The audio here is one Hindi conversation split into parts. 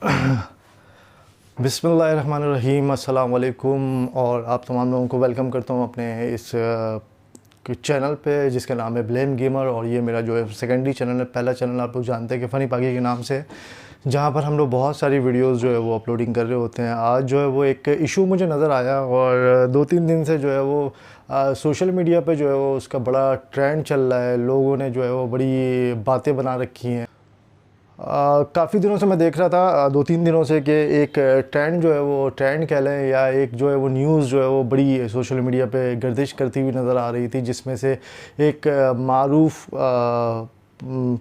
बिस्मिल्लाहिर्रहमानिर्रहीम, अस्सलाम वालेकुम। और आप तमाम लोगों को वेलकम करता हूँ अपने इस चैनल पे जिसका नाम है ब्लेम गेमर। और ये मेरा जो है सेकेंडरी चैनल है। पहला चैनल आप लोग जानते हैं कि फ़नी पागी के नाम से, जहाँ पर हम लोग बहुत सारी वीडियोस जो है वो अपलोडिंग कर रहे होते हैं। आज जो है वो एक इशू मुझे नज़र आया और 2-3 दिन से जो है वो सोशल मीडिया पे जो है वो उसका बड़ा ट्रेंड चल रहा है। लोगों ने जो है वो बड़ी बातें बना रखी हैं। काफ़ी दिनों से मैं देख रहा था, 2-3 दिनों से, कि एक ट्रेंड जो है वो ट्रेंड कह लें या एक जो है वो न्यूज़ जो है वो बड़ी सोशल मीडिया पे गर्दिश करती हुई नज़र आ रही थी, जिसमें से एक मारूफ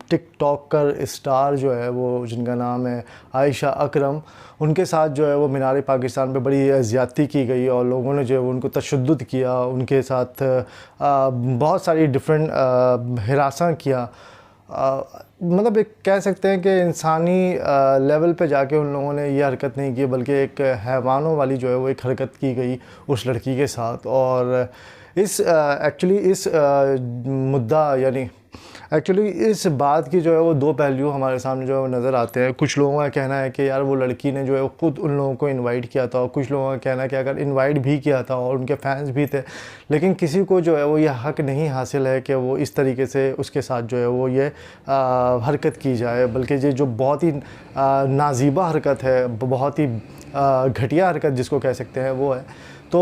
टिकटॉकर स्टार जो है वो, जिनका नाम है आयशा अकरम, उनके साथ जो है वो मीनार पाकिस्तान पे बड़ी ज़्यादती की गई और लोगों ने जो है उनको तशद्दुद किया, उनके साथ बहुत सारी डिफरेंट हिरासा किया। मतलब एक कह सकते हैं कि इंसानी लेवल पे जाके उन लोगों ने ये हरकत नहीं की, बल्कि एक हैवानों वाली जो है वो एक हरकत की गई उस लड़की के साथ। और इस एक्चुअली इस मुद्दा यानी एक्चुअली इस बात की जो है वो दो पहलू हमारे सामने जो है वो नज़र आते हैं। कुछ लोगों का कहना है कि यार वो लड़की ने जो है वो खुद उन लोगों को इनवाइट किया था, और कुछ लोगों का कहना है कि अगर इनवाइट भी किया था और उनके फैंस भी थे, लेकिन किसी को जो है वो ये हक़ नहीं हासिल है कि वो इस तरीके से उसके साथ जो है वो ये हरकत की जाए। बल्कि ये जो बहुत ही नाज़ीबा हरकत है, बहुत ही घटिया हरकत जिसको कह सकते हैं, वो है। तो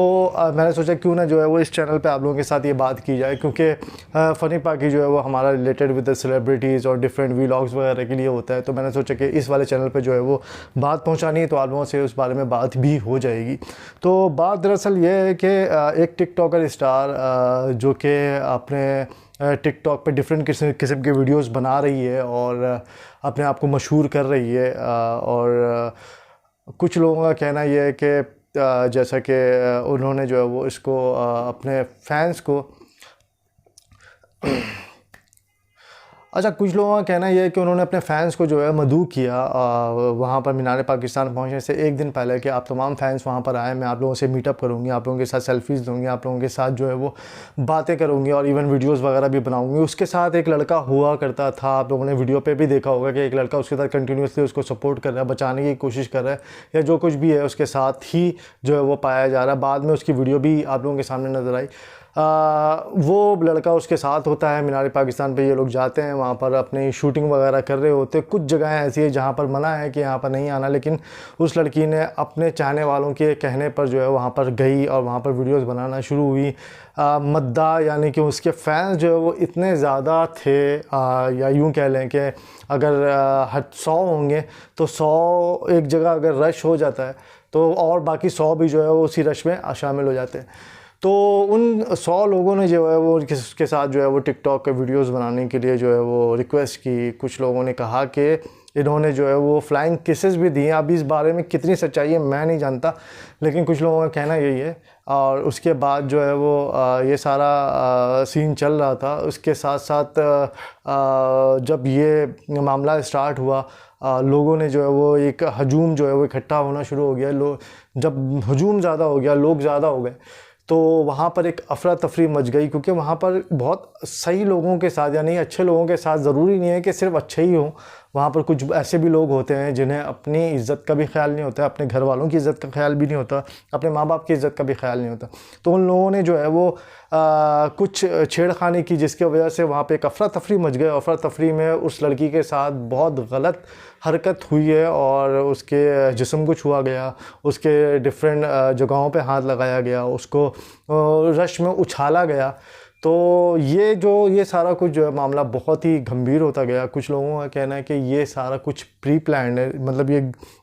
मैंने सोचा क्यों ना जो है वो इस चैनल पे आप लोगों के साथ ये बात की जाए, क्योंकि फ़नी पाकी जो है वो हमारा रिलेटेड विद द सेलिब्रिटीज़ और डिफरेंट व्लॉग्स वगैरह के लिए होता है। तो मैंने सोचा कि इस वाले चैनल पे जो है वो बात पहुंचानी है, तो आप लोगों से उस बारे में बात भी हो जाएगी। तो बात दरअसल ये है कि एक टिकटॉकर स्टार जो कि अपने टिकटॉक पे डिफरेंट किस्म के वीडियोस बना रही है और अपने आप को मशहूर कर रही है। और कुछ लोगों का कहना यह है कि जैसा कि उन्होंने जो है वो इसको अपने फैंस को अच्छा, कुछ लोगों का कहना यह है कि उन्होंने अपने फ़ैन्स को जो है मदऊ किया वहाँ पर मीनार पाकिस्तान पहुँचने से एक दिन पहले, कि आप तमाम फ़ैन्स वहाँ पर आए, मैं आप लोगों से मीटअप करूँगी, आप लोगों के साथ सेल्फ़ीज़ लूँगी, आप लोगों के साथ जो है वो बातें करूँगी और इवन वीडियोज़ वगैरह भी बनाऊँगी। उसके साथ एक लड़का हुआ करता था, आप लोगों ने वीडियो पर भी देखा होगा कि एक लड़का उसके साथ कंटिन्यूसली उसको सपोर्ट कर रहा है, बचाने की कोशिश कर रहा है, या जो कुछ भी है उसके साथ ही जो है वो पाया जा रहा है। बाद में उसकी वीडियो भी आप लोगों के सामने नज़र आई। वो लड़का उसके साथ होता है मीनार पाकिस्तान पे, ये लोग जाते हैं वहाँ पर अपनी शूटिंग वगैरह कर रहे होते हैं। कुछ जगहें ऐसी है जहाँ पर मना है कि यहाँ पर नहीं आना, लेकिन उस लड़की ने अपने चाहने वालों के कहने पर जो है वहाँ पर गई और वहाँ पर वीडियोस बनाना शुरू हुई। मद्दा यानी कि उसके फैंस जो है वो इतने ज़्यादा थे, या यूँ कह लें कि अगर 100 होंगे तो 100 एक जगह अगर रश हो जाता है तो और बाकी 100 भी जो है वो उसी रश में शामिल हो जाते हैं। तो उन 100 लोगों ने जो है वो उसके साथ जो है वो टिकटॉक के वीडियोस बनाने के लिए जो है वो रिक्वेस्ट की। कुछ लोगों ने कहा कि इन्होंने जो है वो फ्लाइंग किसेस भी दिए। अभी इस बारे में कितनी सच्चाई है मैं नहीं जानता, लेकिन कुछ लोगों का कहना यही है। और उसके बाद जो है वो ये सारा सीन चल रहा था। उसके साथ साथ जब ये मामला स्टार्ट हुआ, लोगों ने जो है वो एक हजूम जो है वो इकट्ठा होना शुरू हो गया। जब हजूम ज़्यादा हो गया, लोग ज़्यादा हो गए, तो वहाँ पर एक अफरा तफरी मच गई, क्योंकि वहाँ पर बहुत सही लोगों के साथ, यानी अच्छे लोगों के साथ, ज़रूरी नहीं है कि सिर्फ अच्छे ही हों, वहाँ पर कुछ ऐसे भी लोग होते हैं जिन्हें अपनी इज़्ज़त का भी ख्याल नहीं होता, अपने घर वालों की इज़्ज़त का ख्याल भी नहीं होता, अपने माँ बाप की इज़्ज़त का भी ख्याल नहीं होता। तो उन लोगों ने जो है वो कुछ छेड़खानी की, जिसकी वजह से वहाँ पे एक अफरा तफरी मच गई। अफरा तफरी में उस लड़की के साथ बहुत गलत हरकत हुई है और उसके जिस्म को छुआ गया, उसके डिफरेंट जगहों पे हाथ लगाया गया, उसको रश में उछाला गया। तो ये सारा कुछ जो है मामला बहुत ही गंभीर होता गया। कुछ लोगों का कहना है कि ये सारा कुछ प्री प्लान्ड है, मतलब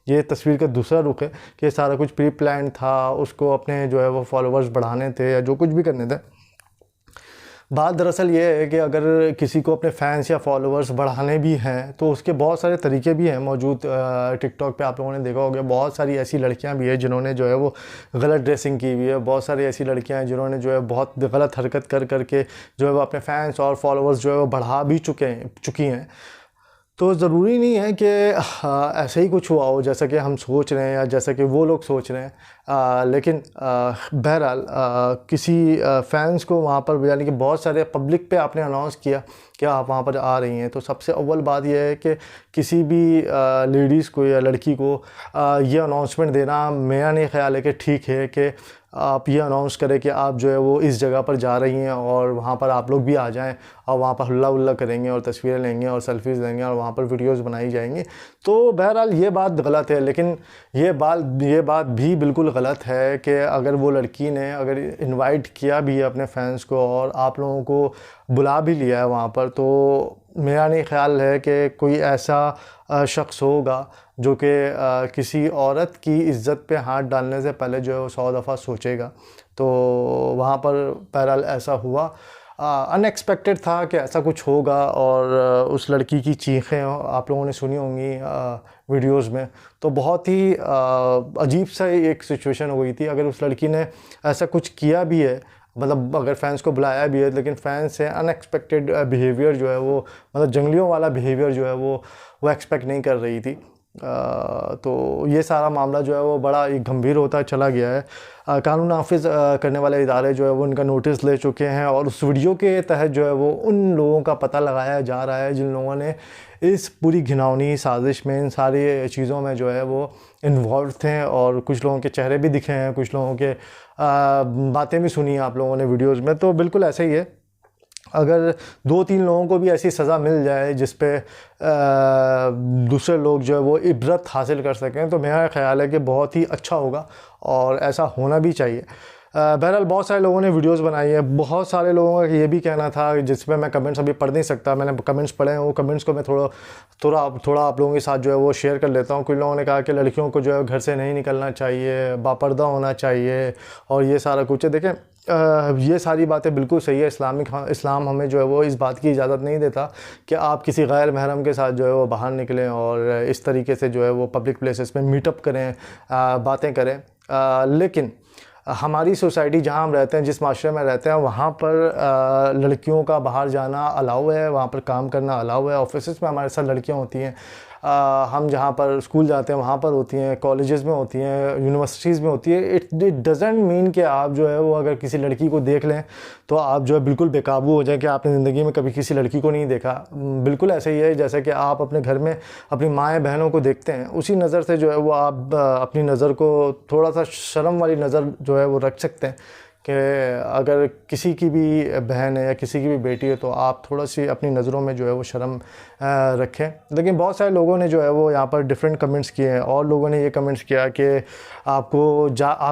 ये तस्वीर का दूसरा रुख है कि ये सारा कुछ प्री प्लान्ड था, उसको अपने जो है वो फॉलोअर्स बढ़ाने थे या जो कुछ भी करने थे। बात दरअसल ये है कि अगर किसी को अपने फैंस या फॉलोअर्स बढ़ाने भी हैं तो उसके बहुत सारे तरीके भी हैं मौजूद। टिकटॉक पे आप लोगों ने देखा होगा, बहुत सारी ऐसी लड़कियां भी हैं जिन्होंने जो है वो गलत ड्रेसिंग की हुई है। बहुत सारी ऐसी लड़कियां हैं जिन्होंने जो है बहुत गलत हरकत कर करके जो है वो अपने फैंस और फॉलोअर्स जो है वो बढ़ा भी चुकी हैं। तो ज़रूरी नहीं है कि ऐसे ही कुछ हुआ हो जैसा कि हम सोच रहे हैं या जैसा कि वो लोग सोच रहे हैं। लेकिन बहरहाल किसी फैंस को वहाँ पर, यानी कि बहुत सारे पब्लिक पे आपने अनाउंस किया कि कि आप वहाँ पर आ रही हैं, तो सबसे अव्वल बात यह है कि किसी भी लेडीज़ को या लड़की को ये अनाउंसमेंट देना मेरा नहीं ख्याल है कि ठीक है कि आप ये अनाउंस करें कि आप जो है वो इस जगह पर जा रही हैं और वहाँ पर आप लोग भी आ जाएं और वहाँ पर हल्ला उल्ला करेंगे और तस्वीरें लेंगे और सेल्फीज़ लेंगे और वहाँ पर वीडियोस बनाई जाएंगी। तो बहरहाल ये बात गलत है, लेकिन ये बात भी बिल्कुल गलत है कि अगर वो लड़की ने अगर इनवाइट किया भी है अपने फैंस को और आप लोगों को बुला भी लिया है वहाँ पर, तो मेरा नहीं ख्याल है कि कोई ऐसा शख्स होगा जो कि किसी औरत की इज़्ज़त पे हाथ डालने से पहले जो है वो 100 दफ़ा सोचेगा। तो वहाँ पर बहरहाल ऐसा हुआ, अनएक्सपेक्टेड था कि ऐसा कुछ होगा और उस लड़की की चीखें आप लोगों ने सुनी होंगी वीडियोस में, तो बहुत ही अजीब सा एक सिचुएशन हो गई थी। अगर उस लड़की ने ऐसा कुछ किया भी है, मतलब अगर फैंस को बुलाया भी है, लेकिन फैंस से अनएक्सपेक्टेड बिहेवियर जो है वो, मतलब जंगलियों वाला बिहेवियर जो है वो एक्सपेक्ट नहीं कर रही थी। तो ये सारा मामला जो है वो बड़ा ही गंभीर होता चला गया है। कानून नाफिज करने वाले इदारे जो है वो उनका नोटिस ले चुके हैं और उस वीडियो के तहत जो है वो उन लोगों का पता लगाया जा रहा है जिन लोगों ने इस पूरी घिनौनी साजिश में, इन सारी चीज़ों में जो है वो इन्वॉल्व थे। और कुछ लोगों के चेहरे भी दिखे हैं, कुछ लोगों के बातें भी सुनी आप लोगों ने वीडियोज़ में। तो बिल्कुल ऐसा ही है, अगर 2-3 लोगों को भी ऐसी सज़ा मिल जाए जिस पे दूसरे लोग जो है वो इबरत हासिल कर सकें, तो मेरा ख्याल है कि बहुत ही अच्छा होगा और ऐसा होना भी चाहिए। बहरहाल बहुत सारे लोगों ने वीडियोस बनाई है, बहुत सारे लोगों का ये भी कहना था जिसमें मैं कमेंट्स अभी पढ़ नहीं सकता, मैंने कमेंट्स पढ़े हैं, वो कमेंट्स को मैं थोड़ा आप लोगों के साथ जो है वो शेयर कर लेता हूँ। कुछ लोगों ने कहा कि लड़कियों को जो है घर से नहीं निकलना चाहिए, बापर्दा होना चाहिए और ये सारा कुछ है। देखें, ये सारी बातें बिल्कुल सही है। इस्लाम हमें जो है वो इस बात की इजाज़त नहीं देता कि आप किसी गैर महरम के साथ जो है वो बाहर निकलें और इस तरीके से जो है वो पब्लिक प्लेसेस में मीटअप करें, बातें करें। लेकिन हमारी सोसाइटी जहाँ हम रहते हैं, जिस माशरे में रहते हैं, वहाँ पर लड़कियों का बाहर जाना अलाउ है, वहाँ पर काम करना अलाउ है। ऑफिसेस में हमारे साथ लड़कियाँ होती हैं, हम जहाँ पर स्कूल जाते हैं वहाँ पर होती हैं, कॉलेजेस में होती हैं, यूनिवर्सिटीज़ में होती है। इट डज़ंट मीन कि आप जो है वो अगर किसी लड़की को देख लें तो आप जो है बिल्कुल बेकाबू हो जाएं कि आपने ज़िंदगी में कभी किसी लड़की को नहीं देखा। बिल्कुल ऐसे ही है जैसे कि आप अपने घर में अपनी माएँ बहनों को देखते हैं, उसी नज़र से जो है वो आप अपनी नज़र को थोड़ा सा शर्म वाली नज़र जो है वो रख सकते हैं कि अगर किसी की भी बहन है या किसी की भी बेटी है तो आप थोड़ा सी अपनी नज़रों में जो है वो शर्म रखें। लेकिन बहुत सारे लोगों ने जो है वो यहाँ पर डिफरेंट कमेंट्स किए हैं और लोगों ने ये कमेंट्स किया कि आप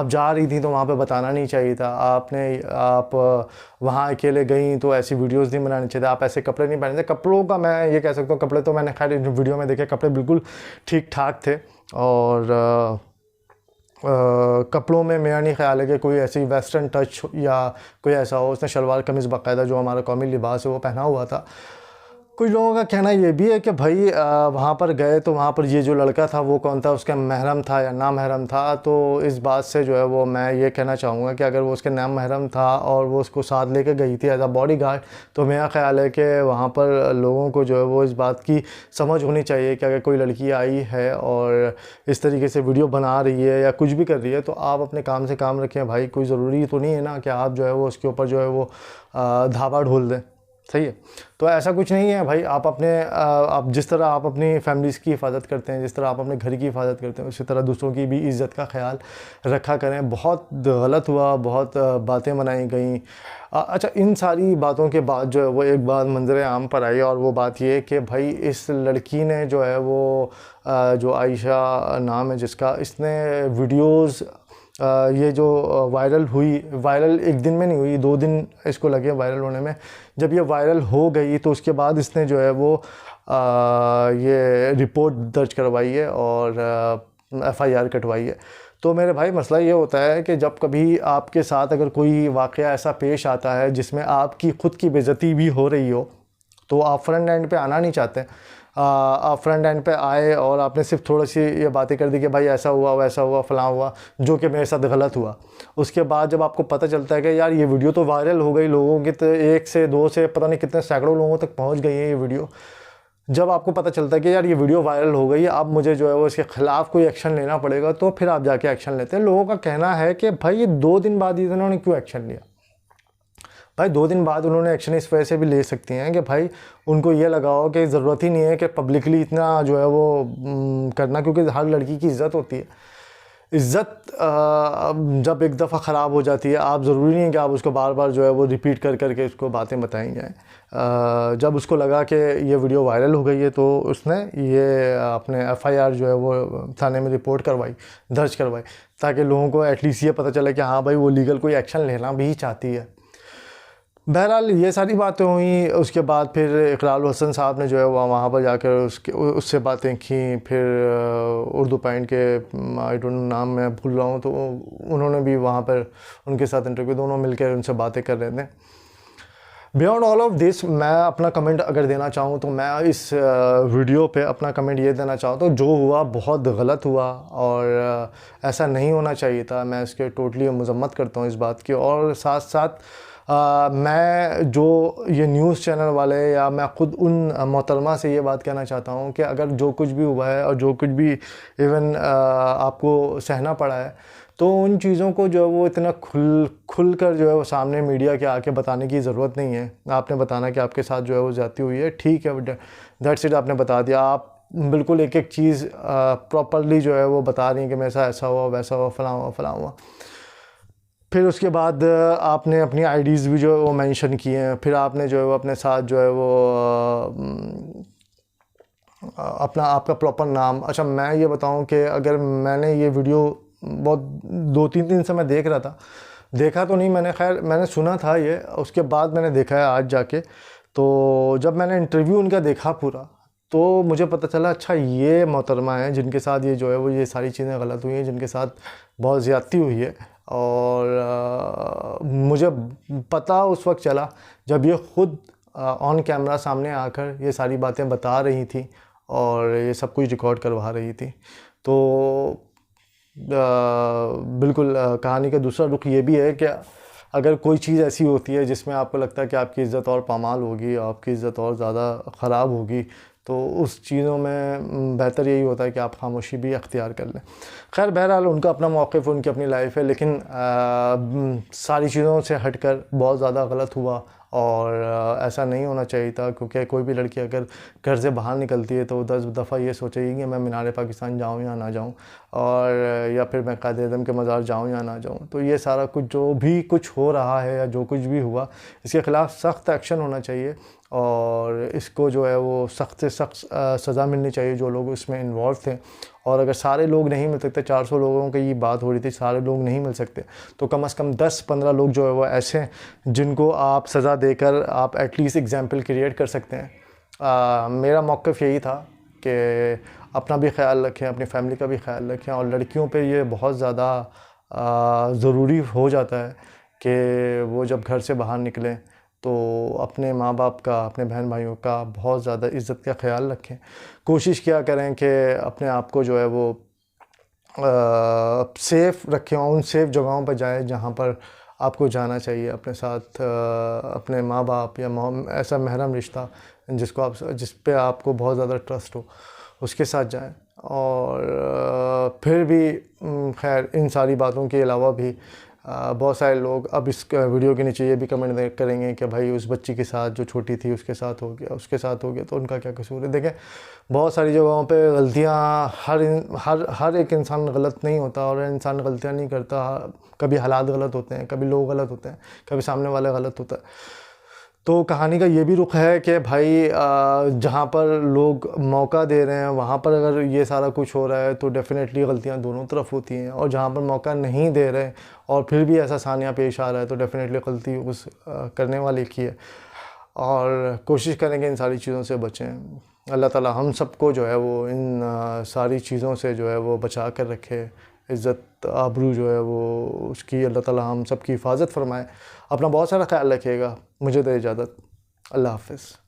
जा रही थी तो वहाँ पे बताना नहीं चाहिए था, आप वहाँ अकेले गई तो ऐसी वीडियोस नहीं बनानी चाहिए, आप ऐसे कपड़े नहीं पहने थे। कपड़ों का मैं ये कह सकता हूँ, कपड़े तो मैंने खैर वीडियो में देखे, कपड़े बिल्कुल ठीक ठाक थे और कपड़ों में मेरा नहीं ख्याल है कि कोई ऐसी वेस्टर्न टच या कोई ऐसा हो। उसने शलवार कमीज़ बाकायदा जो हमारा कौमी लिबास है वो पहना हुआ था। कुछ लोगों का कहना ये भी है कि भाई वहाँ पर गए तो वहाँ पर ये जो लड़का था वो कौन था, उसका महरम था या ना महरम था। तो इस बात से जो है वो मैं ये कहना चाहूँगा कि अगर वो उसके नाम महरम था और वो उसको साथ लेके गई थी एज अ बॉडी गार्ड, तो मेरा ख्याल है कि वहाँ पर लोगों को जो है वो इस बात की समझ होनी चाहिए कि अगर कोई लड़की आई है और इस तरीके से वीडियो बना रही है या कुछ भी कर रही है तो आप अपने काम से काम रखें भाई। कोई ज़रूरी तो नहीं है ना कि आप जो है वो उसके ऊपर जो है वो धावा ढोल दें, सही है। तो ऐसा कुछ नहीं है भाई। आप जिस तरह आप अपनी फैमिलीज़ की हिफाजत करते हैं, जिस तरह आप अपने घर की हिफाजत करते हैं, उसी तरह दूसरों की भी इज़्ज़त का ख्याल रखा करें। बहुत गलत हुआ, बहुत बातें बनाई गई। अच्छा, इन सारी बातों के बाद जो है वो एक बात मंजर आम पर आई और वो बात ये कि भाई इस लड़की ने जो है वो जो आयशा नाम है जिसका, इसने वीडियोज़ ये जो वायरल एक दिन में नहीं हुई, 2 दिन इसको लगे वायरल होने में। जब ये वायरल हो गई तो उसके बाद इसने जो है वो ये रिपोर्ट दर्ज करवाई है और FIR कटवाई है। तो मेरे भाई मसला ये होता है कि जब कभी आपके साथ अगर कोई वाक़या ऐसा पेश आता है जिसमें आपकी ख़ुद की बेइज्जती भी हो रही हो तो आप फ्रंट एंड पे आना नहीं चाहते। आप फ्रंट एंड पे आए और आपने सिर्फ थोड़ी सी ये बातें कर दी कि भाई ऐसा हुआ वैसा हुआ फ़लाँ हुआ, जो कि मेरे साथ गलत हुआ। उसके बाद जब आपको पता चलता है कि यार ये वीडियो तो वायरल हो गई, लोगों के तो 1 से 2 से पता नहीं कितने सैकड़ों लोगों तक पहुंच गई है ये वीडियो। जब आपको पता चलता है कि यार ये वीडियो वायरल हो गई है, अब मुझे जो है वो इसके ख़िलाफ़ कोई एक्शन लेना पड़ेगा, तो फिर आप जाके एक्शन लेते हैं। लोगों का कहना है कि भाई ये 2 दिन बाद इन्होंने क्यों एक्शन लिया। भाई 2 दिन बाद उन्होंने एक्शन इस वजह से भी ले सकती हैं कि भाई उनको ये लगा हो कि ज़रूरत ही नहीं है कि पब्लिकली इतना जो है वो करना, क्योंकि हर लड़की की इज़्ज़त होती है। इज़्ज़त जब एक दफ़ा ख़राब हो जाती है, आप ज़रूरी नहीं है कि आप उसको बार बार जो है वो रिपीट कर कर के उसको बातें बताई जाएँ। जब उसको लगा कि ये वीडियो वायरल हो गई है तो उसने ये अपने FIR जो है वो थाने में रिपोर्ट करवाई, दर्ज करवाई, ताकि लोगों को एटलीस्ट ये पता चले कि हाँ भाई वो लीगल कोई एक्शन लेना भी चाहती है। बहरहाल ये सारी बातें हुई। उसके बाद फिर इकराल हसन साहब ने जो है वहाँ पर जाकर उससे बातें की। फिर उर्दू पॉइंट के आई डोंट नो नाम मैं भूल रहा हूँ, तो उन्होंने भी वहाँ पर उनके साथ इंटरव्यू, दोनों मिलकर उनसे बातें कर रहे थे। बियॉन्ड ऑल ऑफ दिस, मैं अपना कमेंट अगर देना चाहूँ तो मैं इस वीडियो पे अपना कमेंट ये देना चाहता हूँ, जो हुआ बहुत गलत हुआ और ऐसा नहीं होना चाहिए था। मैं इसके टोटली मज़म्मत करता हूँ इस बात की। और साथ साथ मैं जो ये न्यूज़ चैनल वाले या मैं ख़ुद उन मोहतरमा से ये बात कहना चाहता हूँ कि अगर जो कुछ भी हुआ है और जो कुछ भी इवन आपको सहना पड़ा है, तो उन चीज़ों को जो है वो इतना खुल कर जो है वो सामने मीडिया के आके बताने की ज़रूरत नहीं है। आपने बताना कि आपके साथ जो है वो ज़्यादती हुई है, ठीक है, दैट्स इट, आपने बता दिया। आप बिल्कुल एक एक चीज़ प्रॉपरली जो है वो बता रही हैं कि मेरे साथ ऐसा हुआ, वैसा हुआ, फ़लाँ हुआ, फ़लाँ हुआ। फिर उसके बाद आपने अपनी आईडीज़ भी जो है वो मेंशन किए हैं। फिर आपने जो है वो अपने साथ जो है वो अपना आपका प्रॉपर नाम। अच्छा, मैं ये बताऊं कि अगर मैंने ये वीडियो बहुत 2-3 दिन से मैं देख रहा था, देखा तो नहीं मैंने, खैर मैंने सुना था ये, उसके बाद मैंने देखा है आज जाके। तो जब मैंने इंटरव्यू उनका देखा पूरा, तो मुझे पता चला अच्छा ये मोहतरमा है जिनके साथ ये जो है वो ये सारी चीज़ें गलत हुई हैं, जिनके साथ बहुत ज़्यादती हुई है। और मुझे पता उस वक्त चला जब ये ख़ुद ऑन कैमरा सामने आकर ये सारी बातें बता रही थी और ये सब कुछ रिकॉर्ड करवा रही थी। तो बिल्कुल कहानी का दूसरा रुख ये भी है कि अगर कोई चीज़ ऐसी होती है जिसमें आपको लगता है कि आपकी इज़्ज़त और पामाल होगी, आपकी इज़्ज़त और ज़्यादा ख़राब होगी, तो उस चीज़ों में बेहतर यही होता है कि आप खामोशी भी अख्तियार कर लें। खैर बहरहाल उनका अपना मौक़िफ़, उनकी अपनी लाइफ है, लेकिन सारी चीज़ों से हटकर बहुत ज़्यादा गलत हुआ और ऐसा नहीं होना चाहिए था। क्योंकि कोई भी लड़की अगर घर से बाहर निकलती है तो 10 दफ़ा ये सोचेगी कि मैं मीनार पाकिस्तान जाऊँ या ना जाऊँ, और या फिर मैं कायद-ए-आज़म के मज़ार जाऊँ या ना जाऊँ। तो ये सारा कुछ जो भी कुछ हो रहा है या जो कुछ भी हुआ, इसके ख़िलाफ़ सख्त एक्शन होना चाहिए और इसको जो है वो सख्त से सख्त सज़ा मिलनी चाहिए जो लोग इसमें इन्वॉल्व थे। और अगर सारे लोग नहीं मिल सकते, 400 लोगों की ये बात हो रही थी, सारे लोग नहीं मिल सकते, तो कम से कम 10-15 लोग जो है वो ऐसे हैं जिनको आप सज़ा देकर आप एटलीस्ट एग्ज़ाम्पल क्रिएट कर सकते हैं। मेरा मौक़िफ़ यही था कि अपना भी ख्याल रखें, अपनी फैमिली का भी ख्याल रखें। और लड़कियों पे ये बहुत ज़्यादा ज़रूरी हो जाता है कि वो जब घर से बाहर निकलें तो अपने माँ बाप का, अपने बहन भाइयों का बहुत ज़्यादा इज़्ज़त का ख्याल रखें। कोशिश किया करें कि अपने आप को जो है वो सेफ़ रखें और उन सेफ़ जगहों पर जाएं जहाँ पर आपको जाना चाहिए। अपने साथ अपने माँ बाप या ऐसा महरम रिश्ता जिस पे आपको बहुत ज़्यादा ट्रस्ट हो, उसके साथ जाएं। और फिर भी खैर इन सारी बातों के अलावा भी बहुत सारे लोग अब इस वीडियो के नीचे ये भी कमेंट करेंगे कि भाई उस बच्ची के साथ जो छोटी थी उसके साथ हो गया तो उनका क्या कसूर है। देखें, बहुत सारी जगहों पे गलतियां हर एक इंसान गलत नहीं होता और इंसान गलतियां नहीं करता। कभी हालात गलत होते हैं, कभी लोग गलत होते हैं, कभी सामने वाला गलत होता है। तो कहानी का ये भी रुख है कि भाई जहाँ पर लोग मौका दे रहे हैं वहाँ पर अगर ये सारा कुछ हो रहा है तो डेफ़िनेटली गलतियाँ दोनों तरफ होती हैं, और जहाँ पर मौका नहीं दे रहे और फिर भी ऐसा सानिया पेश आ रहा है तो डेफ़िनेटली गलती उस करने वाले की है। और कोशिश करेंगे इन सारी चीज़ों से बचें। अल्लाह ताला हम सबको जो है वो इन सारी चीज़ों से जो है वो बचा कर रखे। इज़्ज़त आबरू जो है वो उसकी अल्लाह ताला हम सब की हिफाजत फ़रमाए। अपना बहुत सारा ख्याल रखिएगा। मुझे दे इजाज़त। अल्लाह हाफ़िज़।